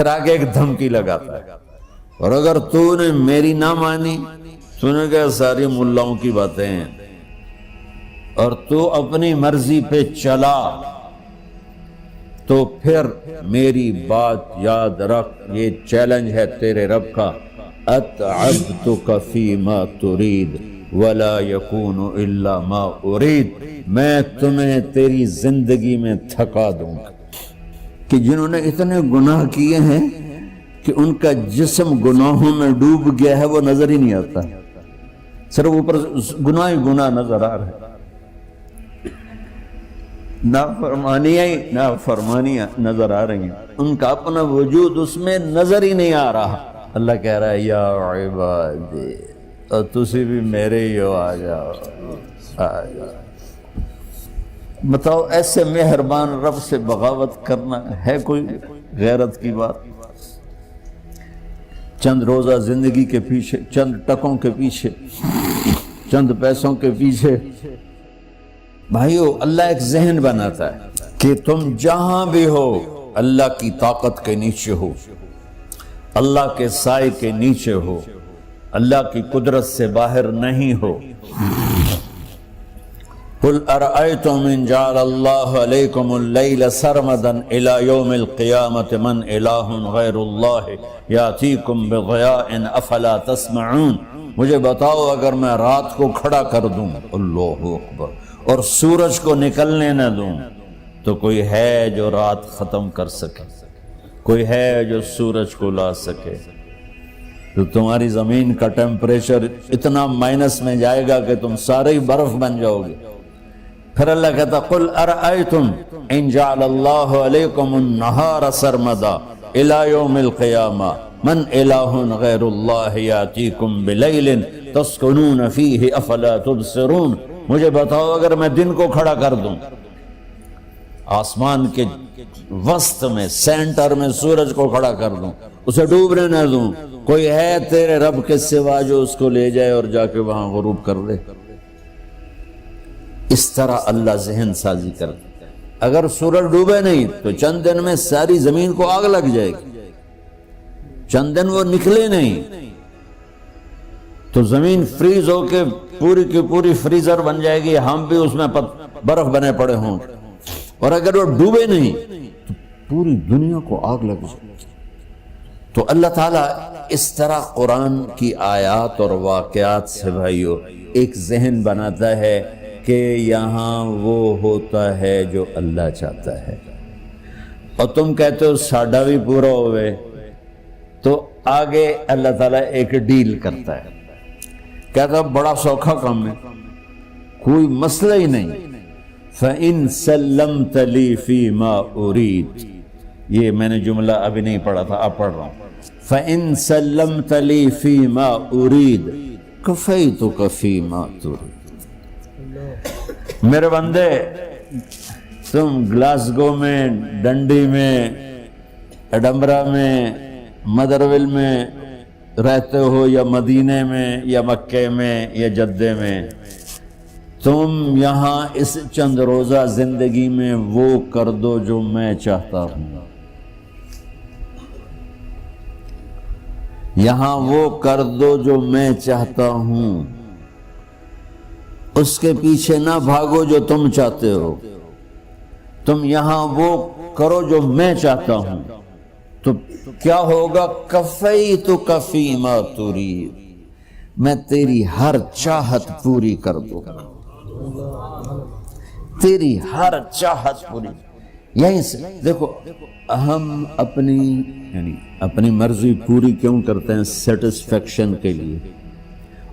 پھر آگے ایک دھمکی لگاتا ہے، اور اگر تو نے میری نہ مانی، تو نے کہا ساری ملاؤں کی باتیں ہیں، اور تو اپنی مرضی پہ چلا، تو پھر میری بات یاد رکھ، یہ چیلنج ہے تیرے رب کا، اتعبتک فیما ترید ولا یکون الا ما ارید، میں تمہیں تیری زندگی میں تھکا دوں گا۔ کہ جنہوں نے اتنے گناہ کیے ہیں کہ ان کا جسم گناہوں میں ڈوب گیا ہے، وہ نظر ہی نہیں آتا، صرف اوپر گناہ ہی گناہ نظر آ رہا ہے، نافرمانیاں نظر آ رہی ہیں، ان کا اپنا وجود اس میں نظر ہی نہیں آ رہا۔ اللہ کہہ رہا ہے یا عبادی، اور تسی بھی میرے ہی ہو، آ جاؤ آ جاؤ۔ بتاؤ ایسے مہربان رب سے بغاوت کرنا ہے کوئی غیرت کی بات؟ چند روزہ زندگی کے پیچھے، چند ٹکوں کے پیچھے، چند پیسوں کے پیچھے، بھائیو اللہ ایک ذہن بناتا ہے کہ تم جہاں بھی ہو اللہ کی طاقت کے نیچے ہو، اللہ کے سائے کے نیچے ہو، اللہ کی قدرت سے باہر نہیں ہو۔ قل ارأيتم ان جعل الله عليكم الليل سرمدا الى يوم القيامة من اله غير الله ياتيكم بضياء افلا تسمعون، مجھے بتاؤ اگر میں رات کو کھڑا کر دوں، اللہ اکبر، اور سورج کو نکلنے نہ دوں، تو کوئی ہے جو رات ختم کر سکے؟ کوئی ہے جو سورج کو لا سکے؟ تو تمہاری زمین کا ٹیمپریچر اتنا مائنس میں جائے گا کہ تم سارے ہی برف بن جاؤ گے۔ پھر اللہ کہتا قل ارأیتم ان جعل اللہ علیکم النہار سرمدا الى یوم القیامہ من الہ غیر اللہ یاتیکم بلیل تسکنون فیہ افلا تبصرون، مجھے بتاؤ اگر میں دن کو کھڑا کر دوں، آسمان کے وسط میں سینٹر میں سورج کو کھڑا کر دوں، اسے ڈوبنے نہ دوں، کوئی ہے تیرے رب کے سوا جو اس کو لے جائے اور جا کے وہاں غروب کر دے؟ اس طرح اللہ ذہن سازی کرتا ہے۔ اگر سورج ڈوبے نہیں تو چند دن میں ساری زمین کو آگ لگ جائے گی، چند دن وہ نکلے نہیں تو زمین فریز ہو کے پوری کی پوری فریزر بن جائے گی، ہم بھی اس میں برف بنے پڑے ہوں، اور اگر وہ ڈوبے نہیں تو پوری دنیا کو آگ لگ جائے گی۔ تو اللہ تعالیٰ اس طرح قرآن کی آیات اور واقعات سے بھائیو ایک ذہن بناتا ہے کہ یہاں وہ ہوتا ہے جو اللہ چاہتا ہے، اور تم کہتے ہو ساڈا بھی پورا ہوئے، تو آگے اللہ تعالیٰ ایک ڈیل کرتا ہے، کہتا ہے بڑا سوکھا کام ہے، کوئی مسئلہ ہی نہیں، فَإِن سَلَّمْتَ لِي فِي مَا أُرِيد، یہ میں نے جملہ ابھی نہیں پڑھا تھا، اب پڑھ رہا ہوں، فَإِن سَلَّمْتَ لِي فِي مَا أُرِيد كَفَيْتُكَ فِي مَا تُرِيد۔ میرے بندے، تم گلاسگو میں، ڈنڈی میں، ایڈمبرا میں، مدرول میں رہتے ہو، یا مدینے میں، یا مکے میں، یا جدے میں، تم یہاں اس چند روزہ زندگی میں وہ کر دو جو میں چاہتا ہوں، یہاں وہ کر دو جو میں چاہتا ہوں، اس کے پیچھے نہ بھاگو جو تم چاہتے ہو، تم یہاں وہ کرو جو میں چاہتا ہوں، تو کیا ہوگا؟ کفیتک فیما ترید، میں تیری ہر چاہت پوری کر دوں گا، تیری ہر چاہت پوری۔ یہیں سے دیکھو ہم اپنی مرضی پوری کیوں کرتے ہیں؟ سیٹسفیکشن کے لیے،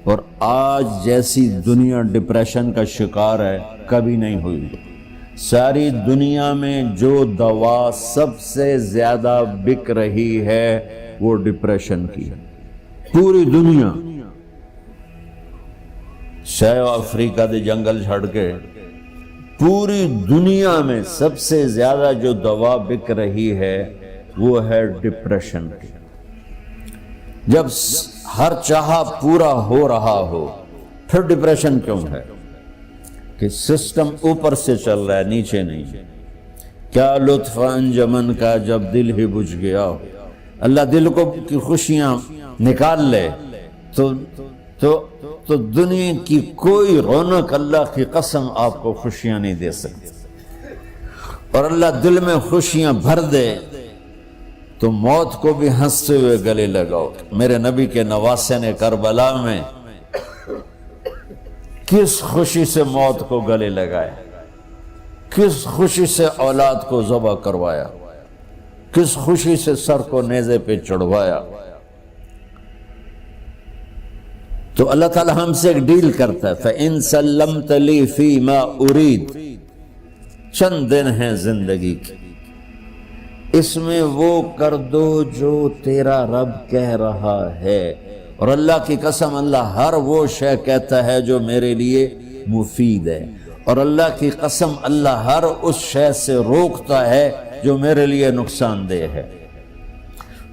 اور آج جیسی دنیا ڈپریشن کا شکار ہے کبھی نہیں ہوئی۔ ساری دنیا میں جو دوا سب سے زیادہ بک رہی ہے وہ ڈپریشن کی ہے، پوری دنیا، شاید افریقہ دے جنگل چھڑ کے پوری دنیا میں سب سے زیادہ جو دوا بک رہی ہے وہ ہے ڈپریشن کی۔ جب ہر چاہا پورا ہو رہا ہو پھر ڈپریشن کیوں ہے؟ کہ سسٹم اوپر سے چل رہا ہے، نیچے نہیں۔ کیا لطف انجمن کا جب دل ہی بجھ گیا ہو، اللہ دل کو کی خوشیاں نکال لے تو دنیا کی کوئی رونق اللہ کی قسم آپ کو خوشیاں نہیں دے سکتی. اور اللہ دل میں خوشیاں بھر دے تو موت کو بھی ہنستے ہوئے گلے لگاؤ. میرے نبی کے نواسے نے کربلا میں کس خوشی سے موت کو گلے لگائے، کس خوشی سے اولاد کو ذبح کروایا، کس خوشی سے سر کو نیزے پہ چڑھوایا. تو اللہ تعالی ہم سے ایک ڈیل کرتا ہے، فَإِن سَلَّمْتَ لِي فِي مَا أُرِيد. چند دن ہیں زندگی کی، اس میں وہ کر دو جو تیرا رب کہہ رہا ہے. اور اللہ کی قسم اللہ ہر وہ شے کہتا ہے جو میرے لیے مفید ہے، اور اللہ کی قسم اللہ ہر اس شے سے روکتا ہے جو میرے لیے نقصان دہ ہے.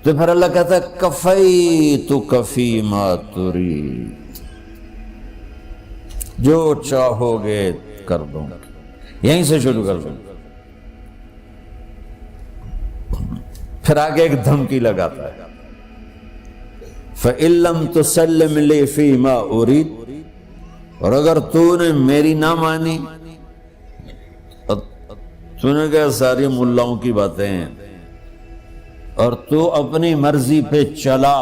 تو پھر اللہ کہتا ہے کفیتک فی ما ترید، جو چاہو گے کر دوں گا. یہیں سے شروع کر دوں. پھر آگے ایک دھمکی لگاتا ہے، فَإِن لَّمْ تُسَلِّمْ لِي فِي مَا أُرِيدُ. اور اگر تو نے میری نہ مانی، تو نے کہا ساری ملاؤں کی باتیں ہیں، اور تو اپنی مرضی پہ چلا،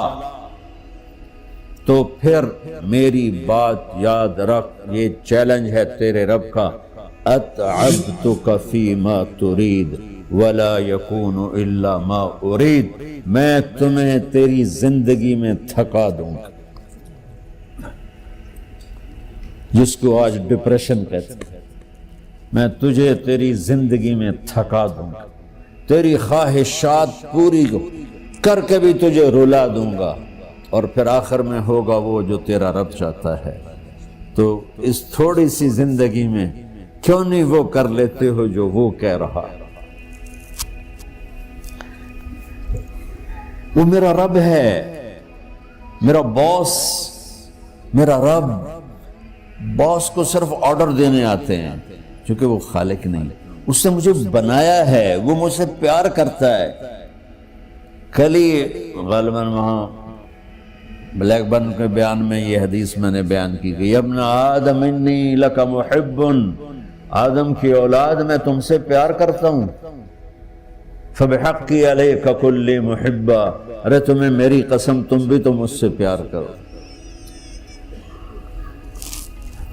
تو پھر میری بات یاد رکھ. یہ چیلنج ہے تیرے رب کا، اتعبتک فی ما ترید ولا یکون الا ما ارید. میں تمہیں تیری زندگی میں تھکا دوں گا، جس کو آج ڈپریشن کہتے ہیں. میں تجھے تیری زندگی میں تھکا دوں گا، تیری خواہشات پوری کر کے بھی تجھے رلا دوں گا، اور پھر آخر میں ہوگا وہ جو تیرا رب چاہتا ہے. تو اس تھوڑی سی زندگی میں کیوں نہیں وہ کر لیتے ہو جو وہ کہہ رہا ہے. وہ میرا رب ہے، میرا باس، میرا رب. باس کو صرف آرڈر دینے آتے ہیں، چونکہ وہ خالق نہیں. اس نے مجھے بنایا ہے، وہ مجھ سے پیار کرتا ہے. کل ہی غالباً وہاں بلیک برن کے بیان میں یہ حدیث میں نے بیان کی کہ ابن آدم انی لک محب، آدم کی اولاد میں تم سے پیار کرتا ہوں. فبحقی علیک کل محبا، ارے تمہیں میری قسم تم بھی تو مجھ سے پیار کرو.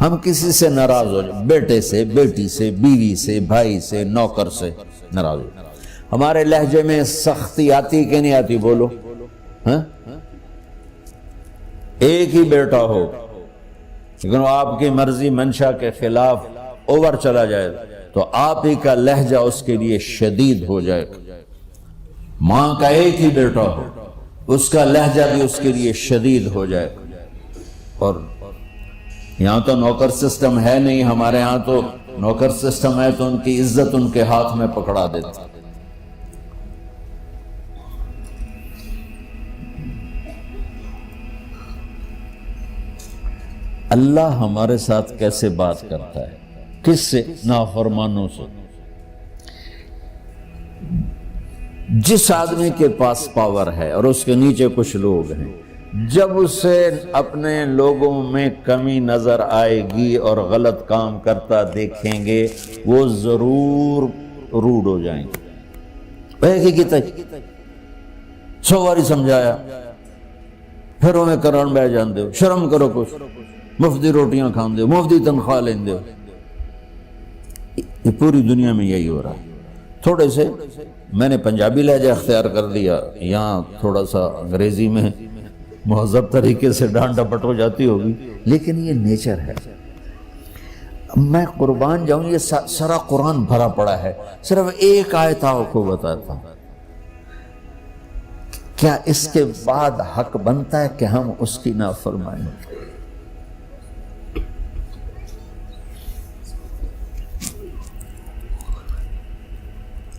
ہم کسی سے ناراض ہو جائیں، بیٹے سے، بیٹی سے، بیوی سے، بھائی سے، نوکر سے ناراض ہو جائیں. ہمارے لہجے میں سختی آتی کہ نہیں آتی؟ بولو. ہاں، ایک ہی بیٹا ہو لیکن وہ آپ کی مرضی منشا کے خلاف اوور چلا جائے تو آپ ہی کا لہجہ اس کے لیے شدید ہو جائے. ماں کا ایک ہی بیٹا ہو، اس کا لہجہ بھی اس کے لیے شدید ہو جائے. اور یہاں تو نوکر سسٹم ہے نہیں، ہمارے ہاں تو نوکر سسٹم ہے تو ان کی عزت ان کے ہاتھ میں پکڑا دیتا. اللہ ہمارے ساتھ کیسے بات کرتا ہے؟ کس سے؟ نافرمانوں سے. جس آدمی کے پاس پاور ہے اور اس کے نیچے کچھ لوگ ہیں، جب اسے اپنے لوگوں میں کمی نظر آئے گی اور غلط کام کرتا دیکھیں گے، وہ ضرور روڈ ہو جائیں گے. ایک ہی کی 100 باری سمجھایا، پھر انہیں کرن بہ جان دے. شرم کرو، کچھ مفتی روٹیاں کھان دے، مفتی تنخواہ لین دے. یہ پوری دنیا میں یہی ہو رہا ہے. تھوڑے سے میں نے پنجابی لہجہ اختیار کر لیا، یہاں تھوڑا سا انگریزی میں مہذب طریقے سے ڈانٹ ڈپٹ ہو جاتی ہوگی، لیکن یہ نیچر ہے. میں قربان جاؤں، یہ سارا قرآن بھرا پڑا ہے. صرف ایک آیت آپ کو بتاتا ہوں. کیا اس کے بعد حق بنتا ہے کہ ہم اس کی نافرمانی؟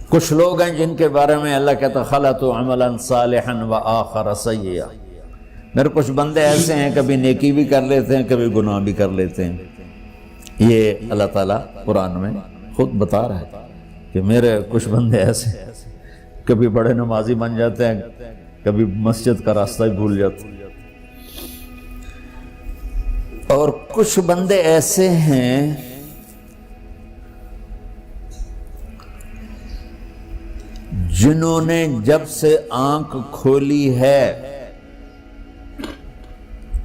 کچھ لوگ ہیں جن کے بارے میں اللہ کہتا خلطوا عملا صالحا وآخر سیئا. میرے کچھ بندے ایسے ہیں کبھی نیکی بھی کر لیتے ہیں، کبھی گناہ بھی کر لیتے ہیں. یہ اللہ تعالیٰ قرآن میں خود بتا رہا ہے کہ میرے کچھ بندے ایسے ہیں، کبھی بڑے نمازی بن جاتے ہیں، کبھی مسجد کا راستہ ہی بھول جاتا. اور کچھ بندے ایسے ہیں جنہوں نے جب سے آنکھ کھولی ہے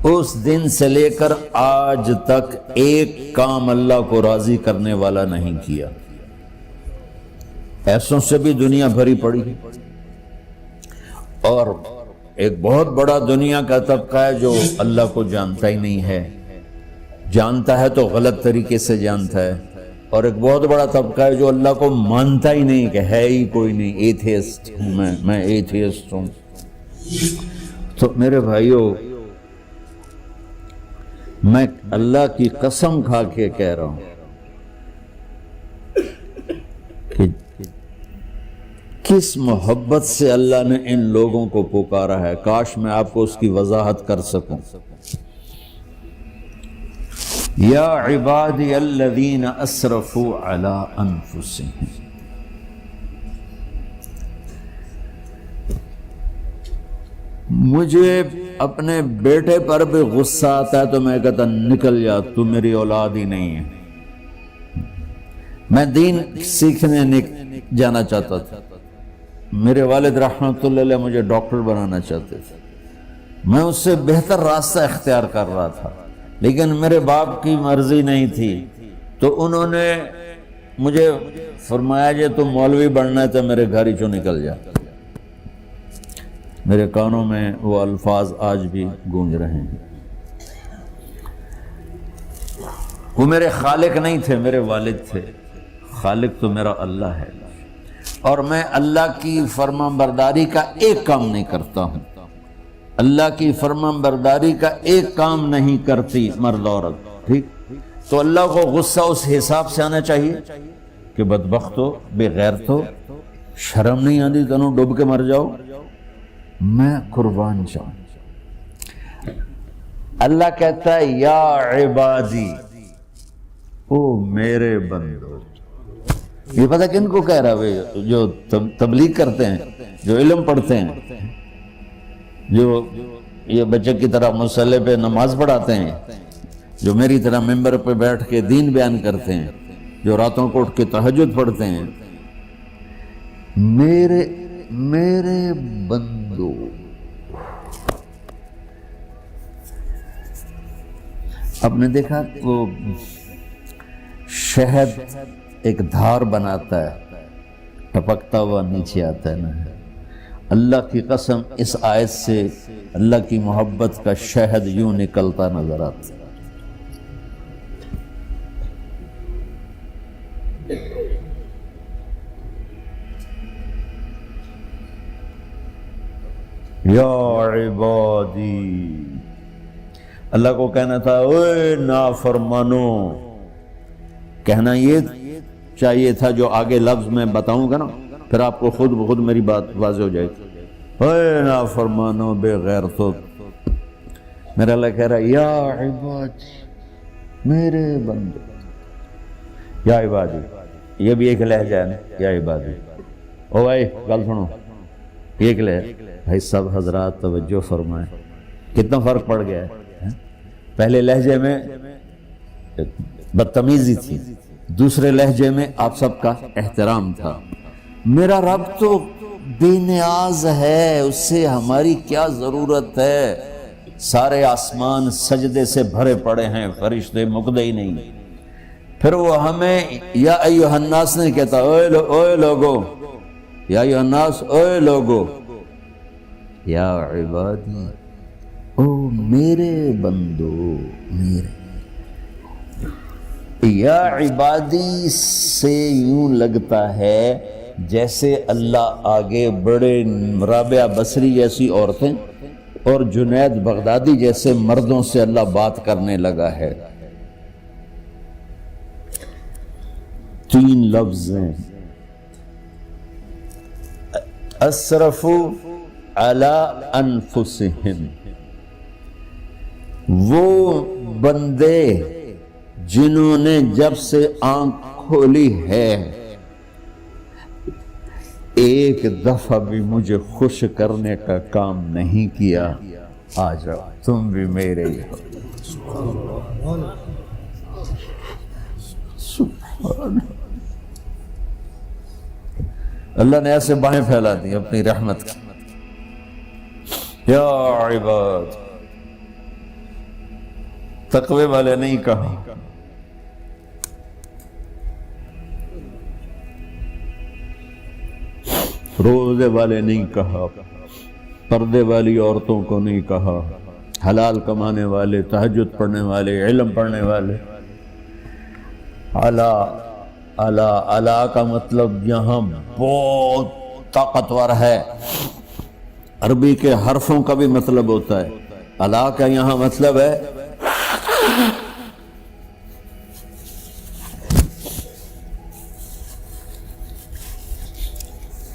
اس دن سے لے کر آج تک ایک کام اللہ کو راضی کرنے والا نہیں کیا. ایسوں سے بھی دنیا بھری پڑی. اور ایک بہت بڑا دنیا کا طبقہ ہے جو اللہ کو جانتا ہی نہیں ہے، جانتا ہے تو غلط طریقے سے جانتا ہے. اور ایک بہت بڑا طبقہ ہے جو اللہ کو مانتا ہی نہیں کہ ہے ہی کوئی نہیں. ایتھیسٹ ہوں میں ایتھیسٹ ہوں. تو میرے بھائیوں، میں اللہ کی قسم کھا کے کہہ رہا ہوں کہ کس محبت سے اللہ نے ان لوگوں کو پکارا ہے، کاش میں آپ کو اس کی وضاحت کر سکوں. یا عبادی الذین اسرفوا علی انفسہم. مجھے اپنے بیٹے پر بھی غصہ آتا ہے تو میں کہتا نکل جا، تو میری اولاد ہی نہیں ہے. میں دین سیکھنے جانا چاہتا تھا. میرے والد رحمۃ اللہ علیہ مجھے ڈاکٹر بنانا چاہتے تھے. میں اس سے بہتر راستہ اختیار کر رہا تھا، لیکن میرے باپ کی مرضی نہیں تھی. تو انہوں نے مجھے فرمایا جی تو مولوی بننا ہے تو میرے گھر ہی چوں نکل جا. میرے کانوں میں وہ الفاظ آج بھی گونج رہے ہیں. وہ میرے خالق نہیں تھے، میرے والد تھے. خالق تو میرا اللہ ہے، اور میں اللہ کی فرمان برداری کا ایک کام نہیں کرتا ہوں. اللہ کی فرمان برداری کا ایک کام نہیں کرتی مرد عورت. ٹھیک، تو اللہ کو غصہ اس حساب سے آنا چاہیے کہ بدبخت ہو، بے غیرت ہو، شرم نہیں آتی تنوں ڈوب کے مر جاؤ. میں قربان جاؤں. اللہ کہتا ہے یا عبادی، او میرے بندو. یہ پتہ کن کو کہہ رہا ہے؟ جو تبلیغ کرتے ہیں، جو علم پڑھتے ہیں، جو یہ بچے کی طرح مصلی پہ نماز پڑھاتے ہیں، جو میری طرح ممبر پہ بیٹھ کے دین بیان کرتے ہیں، جو راتوں کو اٹھ کے تہجد پڑھتے ہیں. میرے بندو، آپ نے دیکھا وہ شہد ایک دھار بناتا ہے، ٹپکتا ہوا نیچے آتا ہے نا. اللہ کی قسم اس آیت سے اللہ کی محبت کا شہد یوں نکلتا نظر آتا ہے. یا عبادی، اللہ کو کہنا تھا اوے نافرمانو. کہنا یہ چاہیے تھا جو آگے لفظ میں بتاؤں گا نا، پھر آپ کو خود بخود میری بات واضح ہو جائے گی. اوے نافرمانو، بے غیرتو. میرا اللہ کہہ رہا ہے یا عبادی، میرے بندے. یا عبادی، یہ بھی ایک لہجہ ہے نا، یا عبادی. او بھائی گل سنو، ایک لہجہ. بھائی سب حضرات توجہ فرمائیں، کتنا فرق پڑ گیا ہے. پہلے لہجے میں بدتمیزی تھی، دوسرے لہجے میں آپ سب کا احترام تھا. میرا رب تو بے نیاز ہے، اس سے ہماری کیا ضرورت ہے. سارے آسمان سجدے سے بھرے پڑے ہیں، فرشتے مقدے ہی نہیں. پھر وہ ہمیں یا ایھا الناس نہیں کہتا، اوے لوگو، یا ایھا الناس، اوے لوگو. یا عبادی، او میرے بندو، میرے. یا عبادی سے یوں لگتا ہے جیسے اللہ آگے بڑے رابعہ بصری جیسی عورتیں اور جنید بغدادی جیسے مردوں سے اللہ بات کرنے لگا ہے. 3 لفظ ہیں، اسرفوا علی انفسہم. وہ بندے جنہوں نے جب سے آنکھ کھولی ہے ایک دفعہ بھی مجھے خوش کرنے کا کام نہیں کیا، آ جاؤ تم بھی میرے ہی ہو۔ سبحان اللہ نے ایسے باہیں پھیلا دی اپنی رحمت کی۔ یا عباد، تقوی والے نہیں کہا، روزے والے نہیں کہا، پردے والی عورتوں کو نہیں کہا، حلال کمانے والے، تہجد پڑھنے والے، علم پڑھنے والے۔ اعلیٰ اعلیٰ اعلیٰ کا مطلب یہاں بہت طاقتور ہے، عربی کے حرفوں کا بھی مطلب ہوتا ہے۔ اعلیٰ کا یہاں مطلب ہے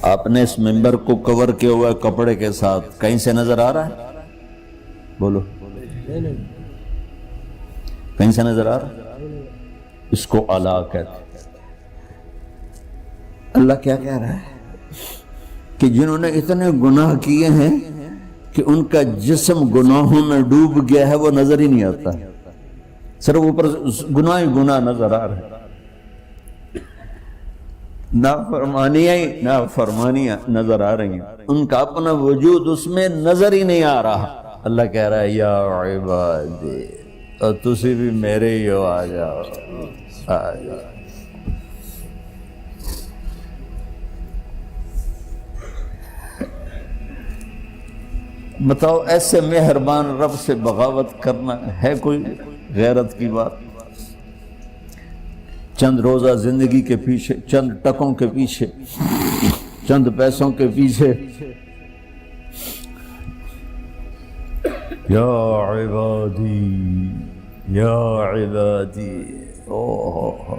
آپ نے اس ممبر کو کور کیا ہوا ہے کپڑے کے ساتھ، کہیں سے نظر آ رہا ہے؟ بولو، کہیں سے نظر آ رہا ہے؟ اس کو اعلیٰ کہتے ہیں۔ اللہ کیا کہہ رہا ہے کہ جنہوں نے اتنے گناہ کیے ہیں کہ ان کا جسم گناہوں میں ڈوب گیا ہے، وہ نظر ہی نہیں آتا، صرف اوپر گناہ ہی گناہ نظر آ رہا ہے، نافرمانیاں نظر آ رہی ہیں، ان کا اپنا وجود اس میں نظر ہی نہیں آ رہا۔ اللہ کہہ رہا ہے یا عبادی، اور تسی بھی میرے ہی ہو، آ جاؤ آ جاؤ۔ بتاؤ ایسے مہربان رب سے بغاوت کرنا ہے کوئی غیرت کی بات؟ چند روزہ زندگی کے پیچھے، چند ٹکوں کے پیچھے، چند پیسوں کے پیچھے، یا عبادی یا عبادی، اوہ